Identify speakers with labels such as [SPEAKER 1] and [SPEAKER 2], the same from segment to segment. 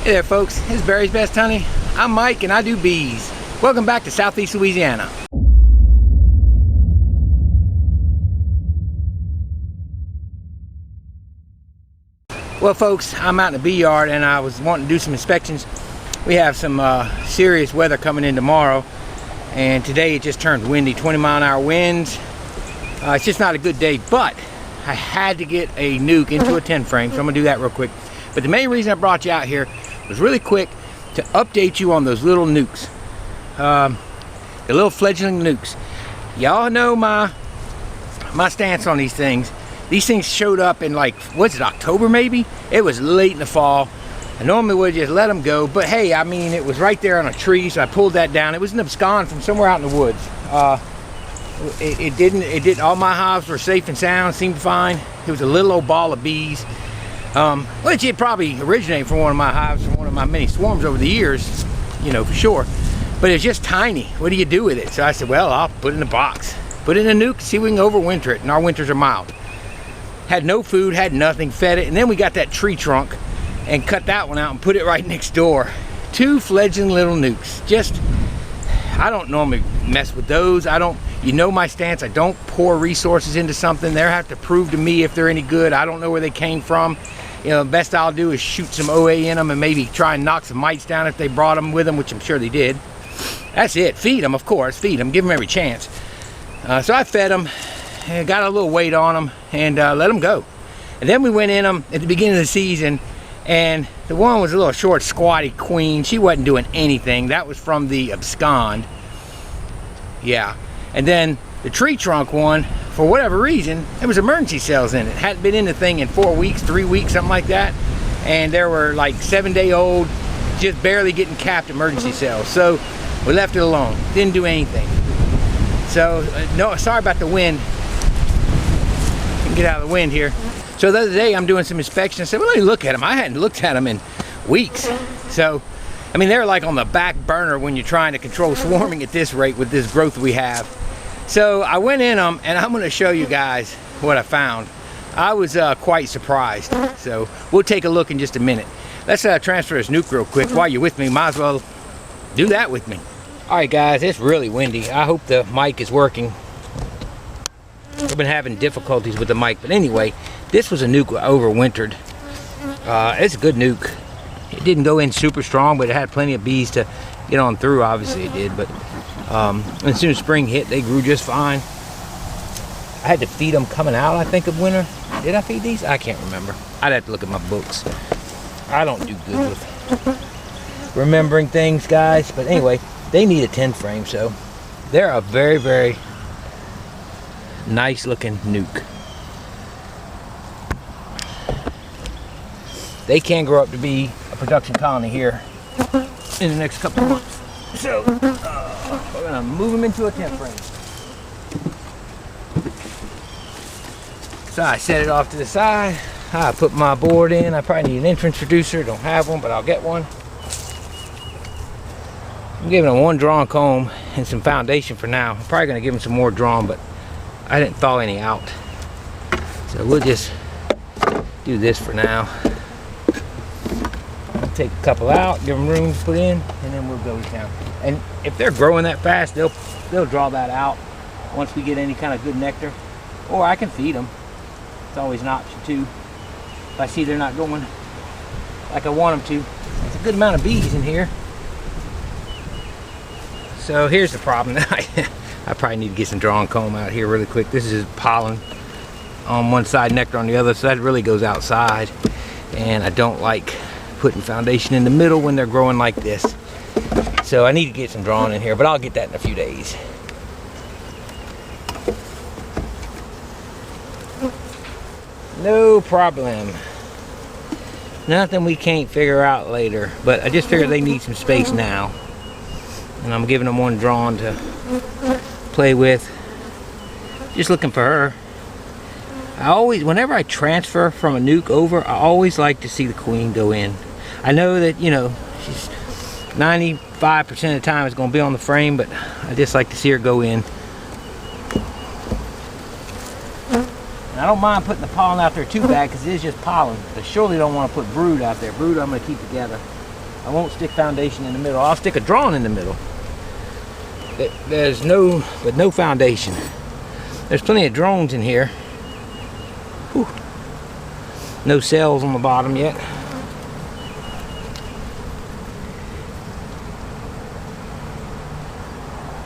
[SPEAKER 1] Hey there folks, it's Barry's Best Honey. I'm Mike and I do bees. Welcome back to Southeast Louisiana. Well folks, I'm out in the bee yard and I was wanting to do some inspections. We have some serious weather coming in tomorrow, and today it just turned windy, 20-mile-an-hour winds. It's just not a good day, but I had to get a nuke into a 10 frame, so I'm gonna do that real quick. But the main reason I brought you out here was really quick to update you on those little nukes, the little fledgling nukes. Y'all know my stance on these things. These things showed up in, like, what's it, October maybe? It was late in the fall. I normally would just let them go, but hey, I mean, it was right there on a tree, so I pulled that down. It was an abscond from somewhere out in the woods. All my hives were safe and sound, seemed fine. It was a little old ball of bees. Which it probably originated from one of my hives, from one of my many swarms over the years, you know, for sure. But it's just tiny. What do you do with it? So I said, well, I'll put it in a box, put it in a nuke, see if we can overwinter it. And our winters are mild. Had no food, had nothing, fed it. And then we got that tree trunk and cut that one out and put it right next door. 2 fledgling little nukes. Just, I don't normally mess with those. You know my stance. I don't pour resources into something. They have to prove to me if they're any good. I don't know where they came from. You know, the best I'll do is shoot some OA in them and maybe try and knock some mites down if they brought them with them, which I'm sure they did. That's it. Feed them, of course. Feed them. Give them every chance. So I fed them, and got a little weight on them, and let them go. And then we went in them at the beginning of the season, and the one was a little short, squatty queen. She wasn't doing anything. That was from the abscond. Yeah. And then the tree trunk one, for whatever reason, there was emergency cells in it. Hadn't been in the thing in 4 weeks, 3 weeks, something like that. And there were like 7-day-old, just barely getting capped emergency cells. So we left it alone. Didn't do anything. So, no, sorry about the wind. Get out of the wind here. So the other day I'm doing some inspection. I said, well, let me look at them. I hadn't looked at them in weeks. So, I mean, they're like on the back burner when you're trying to control swarming at this rate with this growth we have. So I went in them, and I'm going to show you guys what I found. I was quite surprised. So we'll take a look in just a minute. Let's transfer this nuke real quick. While you're with me, might as well do that with me. All right, guys, it's really windy. I hope the mic is working. I've been having difficulties with the mic, but anyway, this was a nuke overwintered. It's a good nuke. It didn't go in super strong, but it had plenty of bees to get on through. Obviously it did, but as soon as spring hit, they grew just fine. I had to feed them coming out, I think, of winter. Did I feed these? I can't remember. I'd have to look at my books. I don't do good with remembering things, guys, but anyway, they need a 10 frame, so they're a very, very nice looking nuke. They can grow up to be a production colony here in the next couple of months. So we're gonna move them into a 10 frame. So I set it off to the side. I put my board in. I probably need an entrance reducer. Don't have one, but I'll get one. I'm giving them one drawn comb and some foundation for now. I'm probably gonna give them some more drawn, but I didn't thaw any out. So we'll just do this for now. I'll take a couple out, give them room to put in, and then we'll go down. And if they're growing that fast, they'll draw that out once we get any kind of good nectar. Or I can feed them. It's always an option too. If I see they're not going like I want them to. There's a good amount of bees in here. So here's the problem. I probably need to get some drawn comb out here really quick. This is pollen on one side, nectar on the other, so that really goes outside. And I don't like putting foundation in the middle when they're growing like this. So I need to get some drawn in here, but I'll get that in a few days. No problem. Nothing we can't figure out later, but I just figured they need some space now. And I'm giving them one drawn to play with. Just looking for her. Whenever I transfer from a nuke over, I always like to see the queen go in. I know that, you know, she's 95% of the time is going to be on the frame, but I just like to see her go in. And I don't mind putting the pollen out there too bad because it is just pollen. But I surely don't want to put brood out there. Brood I'm going to keep together. I won't stick foundation in the middle. I'll stick a drawing in the middle. There's no foundation. There's plenty of drones in here. Whew. No cells on the bottom yet.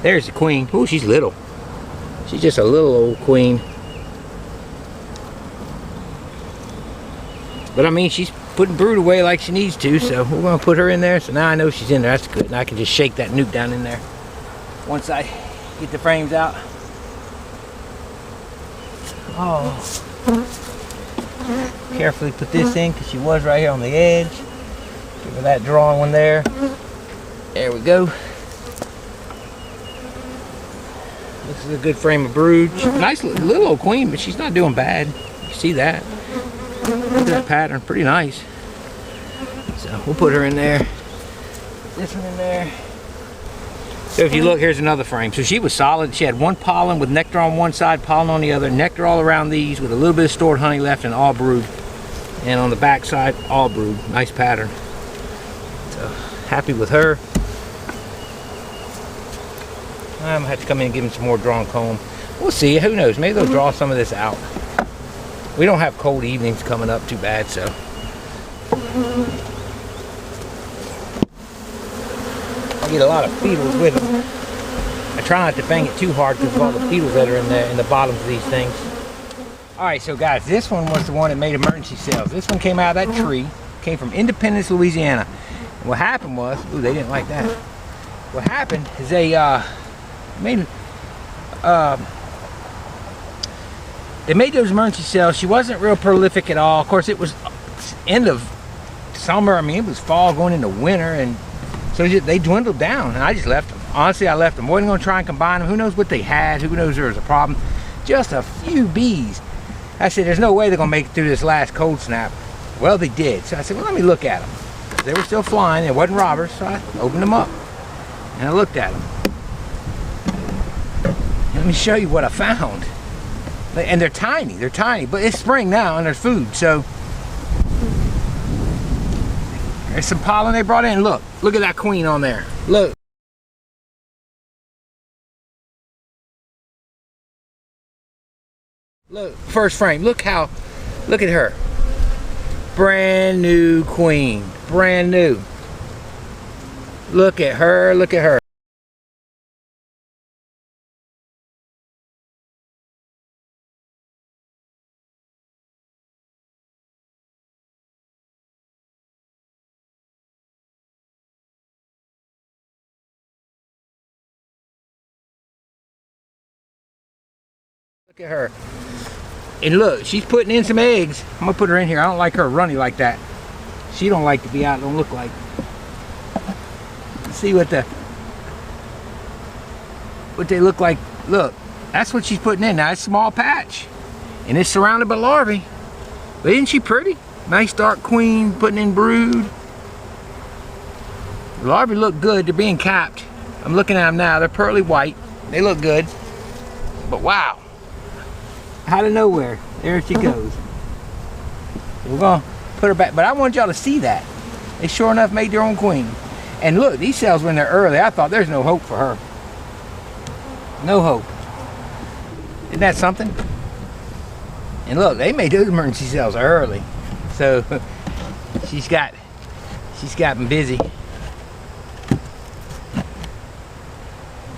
[SPEAKER 1] There's the queen. Ooh, she's little. She's just a little old queen. But I mean, she's putting brood away like she needs to, so we're gonna put her in there. So now I know she's in there. That's good. And I can just shake that nuke down in there once I get the frames out. Oh. Carefully put this in because she was right here on the edge. Give her that drawing one there. There we go. This is a good frame of brood. Nice little old queen, but she's not doing bad. You see that? Look at that pattern, pretty nice. So we'll put her in there. Put this one in there. So if you look, here's another frame. So she was solid. She had one pollen with nectar on one side, pollen on the other, nectar all around these with a little bit of stored honey left and all brood. And on the back side, all brood. Nice pattern. So happy with her. I'm gonna have to come in and give him some more drawn comb. We'll see, who knows, maybe they'll draw some of this out. We don't have cold evenings coming up too bad, so. I get a lot of beetles with them. I try not to bang it too hard because of all the beetles that are in the bottoms of these things. Alright, so guys, this one was the one that made emergency cells. This one came out of that tree, came from Independence, Louisiana. And what happened was, ooh, they didn't like that. What happened is they made those emergency cells. She wasn't real prolific at all. Of course, it was end of summer. I mean, it was fall going into winter, and so they dwindled down. And I just left them. Honestly, I left them. Wasn't going to try and combine them. Who knows what they had? Who knows there was a problem? Just a few bees. I said, there's no way they're going to make it through this last cold snap. Well, they did. So I said, well, let me look at them. They were still flying. It wasn't robbers, so I opened them up and I looked at them. Let me show you what I found. And they're tiny, but it's spring now and there's food, so there's some pollen they brought in. Look at that queen on there. Look. Look, first frame, look at her. Brand new queen, brand new. Look at her, look at her. Look at her. And look, she's putting in some eggs. I'm gonna put her in here. I don't like her runny like that. She don't like to be out, don't look like. Let's see what they look like. Look, that's what she's putting in. Now it's a small patch. And it's surrounded by larvae. But isn't she pretty? Nice dark queen putting in brood. The larvae look good. They're being capped. I'm looking at them now. They're pearly white. They look good. But wow. Out of nowhere, there she goes. We're gonna put her back, but I want y'all to see that. They sure enough made their own queen. And look, these cells were in there early. I thought there's no hope for her. No hope. Isn't that something? And look, they made those emergency cells early. So she's got them busy.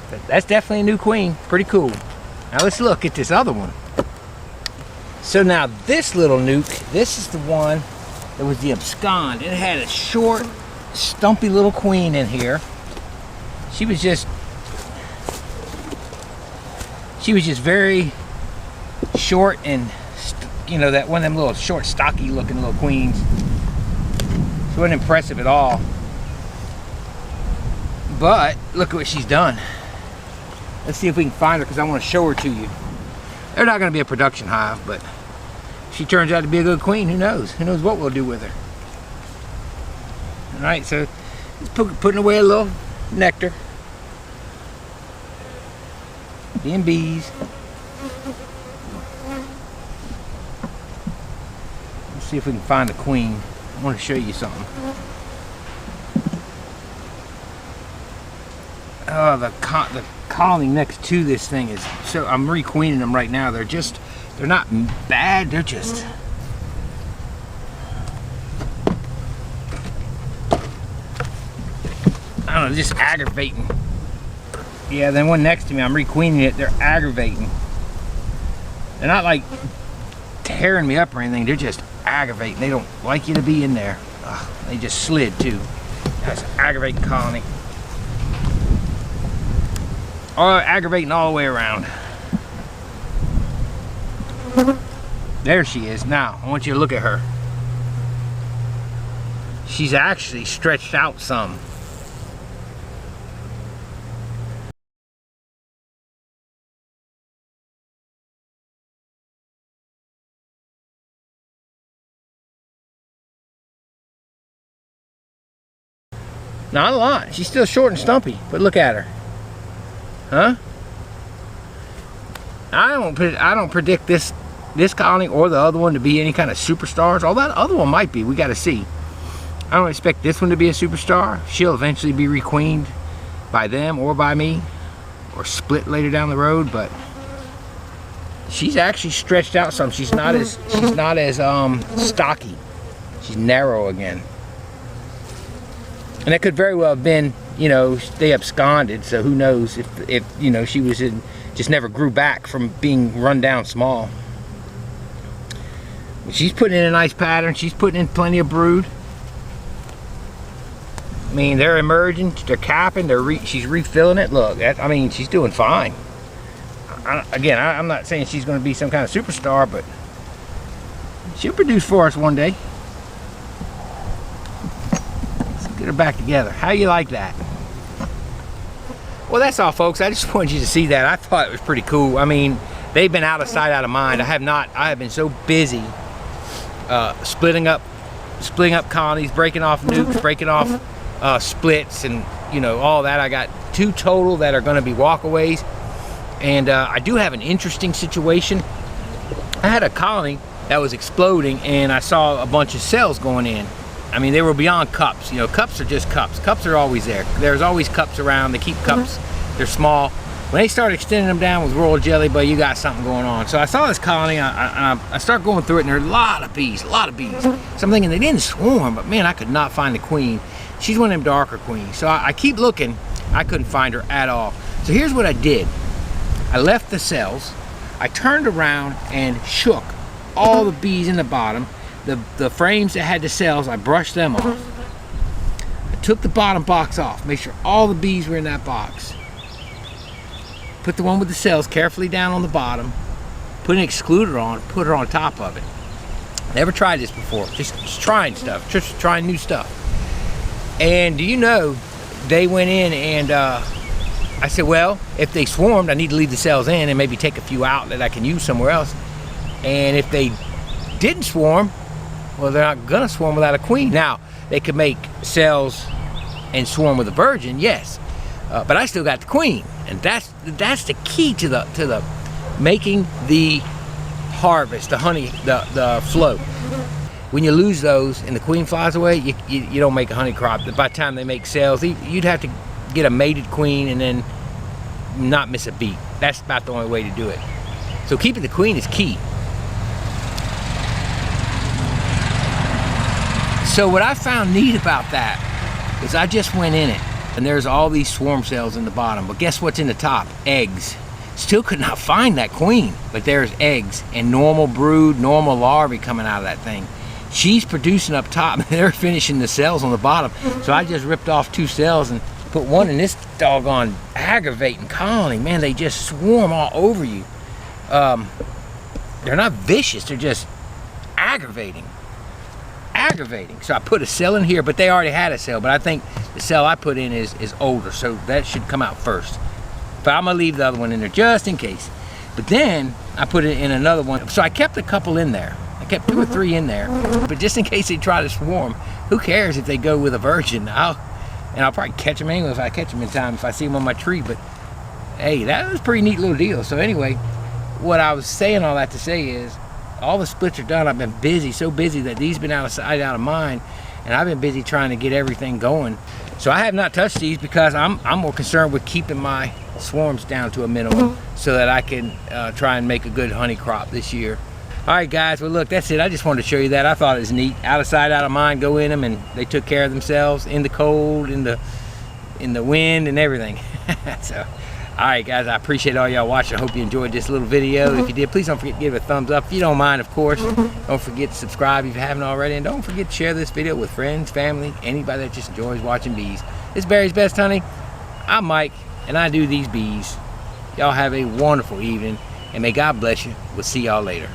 [SPEAKER 1] But that's definitely a new queen. Pretty cool. Now let's look at this other one. So now this little nuke, this is the one that was the abscond. It had a short, stumpy little queen in here. She was just very short and, you know, that one of them little short, stocky looking little queens. She wasn't impressive at all. But look at what she's done. Let's see if we can find her because I want to show her to you. They're not going to be a production hive, but if she turns out to be a good queen, who knows? Who knows what we'll do with her? All right, so just putting away a little nectar. Being bees. Let's see if we can find a queen. I want to show you something. the colony next to this thing is so. I'm requeening them right now. They're not bad. They're just. I don't know, just aggravating. Yeah, then one next to me, I'm requeening it. They're aggravating. They're not like tearing me up or anything. They're just aggravating. They don't like you to be in there. Ugh, they just slid too. That's an aggravating colony. Oh, aggravating all the way around. There she is. Now, I want you to look at her. She's actually stretched out some. Not a lot. She's still short and stumpy, but look at her. Huh? I don't predict this colony or the other one to be any kind of superstars. All that other one might be. We got to see. I don't expect this one to be a superstar. She'll eventually be requeened by them or by me, or split later down the road. But she's actually stretched out some. She's not as stocky. She's narrow again. And that could very well have been, you know, they absconded, so who knows if you know, she was just never grew back from being run down small. But she's putting in a nice pattern. She's putting in plenty of brood. I mean, they're emerging, they're capping, she's refilling it. Look, I mean, she's doing fine. I'm not saying she's going to be some kind of superstar, but she'll produce for us one day. Get her back together. How you like that? Well, that's all, folks. I just wanted you to see that. I thought it was pretty cool. I mean, they've been out of sight, out of mind. I have been so busy splitting up colonies, breaking off nukes, breaking off splits, and you know, all that. I got 2 total that are going to be walkaways, and I do have an interesting situation. I had a colony that was exploding, and I saw a bunch of cells going in. I mean, they were beyond cups. You know, cups are just cups. Cups are always there. There's always cups around. They keep cups. They're small. When they start extending them down with royal jelly, but you got something going on. So I saw this colony. I start going through it, and there are a lot of bees. So I'm thinking they didn't swarm, but man, I could not find the queen. She's one of them darker queens. So I keep looking. I couldn't find her at all. So here's what I did. I left the cells. I turned around and shook all the bees in the bottom. The frames that had the cells, I brushed them off. I took the bottom box off, make sure all the bees were in that box. Put the one with the cells carefully down on the bottom, put an excluder on, put her on top of it. Never tried this before, just trying stuff, just trying new stuff. And do you know, they went in and I said, well, if they swarmed, I need to leave the cells in and maybe take a few out that I can use somewhere else. And if they didn't swarm, well, they're not gonna swarm without a queen. Now, they could make cells and swarm with a virgin, yes, but I still got the queen, and that's the key to the making the harvest, the honey, the flow. When you lose those and the queen flies away, you don't make a honey crop. By the time they make cells, you'd have to get a mated queen and then not miss a beat. That's about the only way to do it. So keeping the queen is key. So what I found neat about that is I just went in it, and there's all these swarm cells in the bottom, but guess what's in the top? Eggs. Still could not find that queen, but there's eggs and normal brood, normal larvae coming out of that thing. She's producing up top, and they're finishing the cells on the bottom. So I just ripped off 2 cells and put one in this doggone aggravating colony. Man, they just swarm all over you. They're not vicious, they're just aggravating. So I put a cell in here, but they already had a cell, but I think the cell I put in is older, so that should come out first. But I'm gonna leave the other one in there just in case. But then I put it in another one, so I kept a couple in there. I kept 2 or 3 in there, but just in case they try to swarm, who cares if they go with a virgin? I'll probably catch them anyway if I catch them in time, if I see them on my tree. But hey, that was a pretty neat little deal. So anyway, what I was saying all that to say is, all the splits are done. I've been busy, so busy that these been out of sight, out of mind, and I've been busy trying to get everything going. So I have not touched these because I'm more concerned with keeping my swarms down to a minimum so that I can try and make a good honey crop this year. All right, guys, well, look, that's it. I just wanted to show you that. I thought it was neat. Out of sight, out of mind, go in them, and they took care of themselves in the cold, in the wind, and everything. So, all right, guys, I appreciate all y'all watching. I hope you enjoyed this little video. If you did, please don't forget to give it a thumbs up. If you don't mind, of course, don't forget to subscribe if you haven't already, and don't forget to share this video with friends, family, anybody that just enjoys watching bees. This is Barry's Best Honey. I'm Mike, and I do these bees. Y'all have a wonderful evening, and may God bless you. We'll see y'all later.